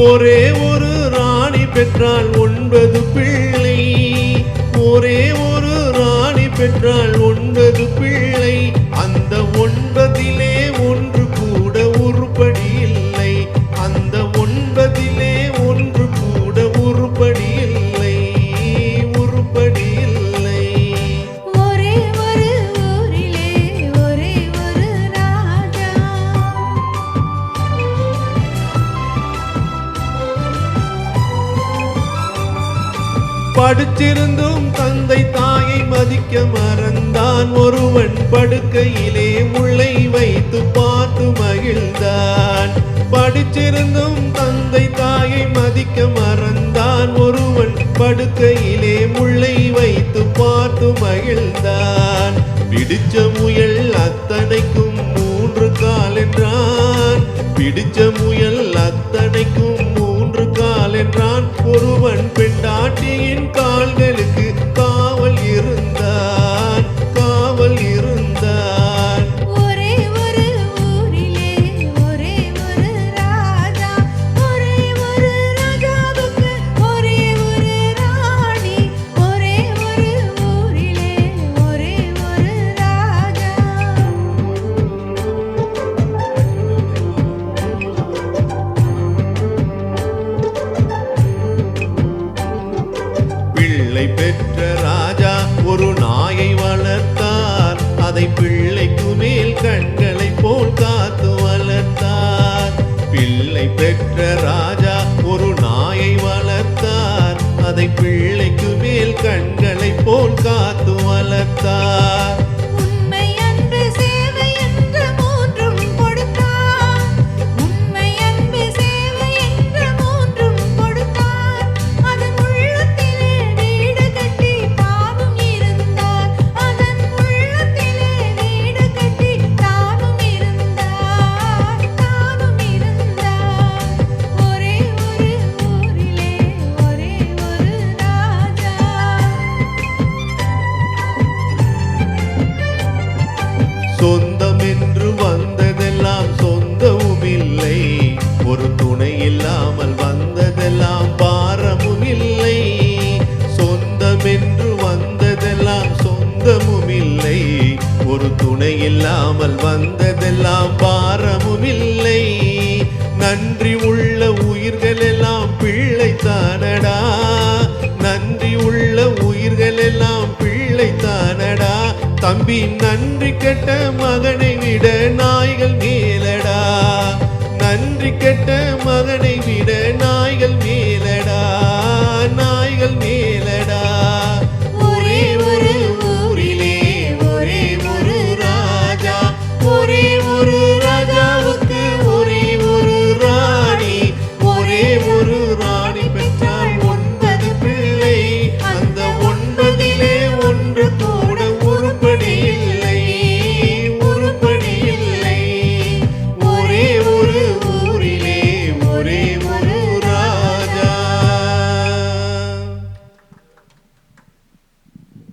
ஒரே ஒரு ராணி பெற்றாள் 9 பிள்ளை. ஒரே ஒரு ராணி பெற்றாள் 9 பிள்ளை. அந்த 9லே ஒன்று கூட உருப்படி இல்லை. அந்த 9லே ஒன்று கூட உருப்படி இல்லை. உருப்படி இல்லை. ஒரே ஒரு ஊரிலே ஒரே ஒரு ராஜா. படிச்சிருந்தும் தந்தை தாயை மதிக்க மறந்தான். ஒருவன் படுக்கையிலே முள்ளை வைத்து பார்த்து மகிழ்ந்தான். படிச்சிருந்தும் தந்தை தாயை மதிக்க மறந்தான். ஒருவன் படுக்கையிலே முள்ளை வைத்து பார்த்து மகிழ்ந்தான். பிடிச்ச முயல் அத்தனைக்கும் 3 கால் என்றான். பிடிச்ச முயல் அத்தனைக்கும் 3 கால் என்றான். ஒருவன் பெண்டாட்டியின் கால்களுக்கு காவல் இருந்தான். காவல் இருந்தான். ஒரே ஒரு ஊரிலே ஒரே ஒரு ராஜா. ஒரே ஒரு ராஜாவுக்கு ஒரே ஒரு ராணி. ஒரே ஒரு ஊரிலே ஒரே ஒரு ராஜா. பிள்ளை பெற்ற ராஜா ஒரு நாயை வளர்த்தார். அதை பிள்ளைக்கு மேல் கண்களை போல் காத்து வளர்த்தார். பிள்ளை பெற்ற ராஜா ஒரு நாயை வளர்த்தார். அதை பிள்ளைக்கு மேல் கண்களை போல் காத்து வளர்த்தார். உண்மை அன்பு சேவை என்ற மூன்றும் கொடுத்தார். உண்மை அன்பு சேவை என்ற மூன்றும் கொடுத்தார். அதன் உள்ளத்திலே வீடு கட்டி தானும் இருந்தார். அதன் உள்ளத்திலே வீடு கட்டி தானும் இருந்தார். தானும் இருந்தார். ஒரே ஒரு ஊரிலே ஒரே ஒரு ராஜா. சொந்தம் என்று வந்ததெல்லாம் சொந்தமும் இல்லை. ஒரு துணை இல்லாமல் வந்ததெல்லாம் பாரமும் இல்லை. சொந்தம் என்று வந்ததெல்லாம் சொந்தமும் இல்லை. ஒரு துணை இல்லாமல் வந்ததெல்லாம் பாரமும் இல்லை. நன்றி உள்ள உயிர்கள் எல்லாம் பிள்ளைத்தானடா. நன்றி உள்ள உயிர்கள் எல்லாம் பிள்ளைத்தானடா. தம்பி நன்றி கெட்ட மகனை விட நாய்கள்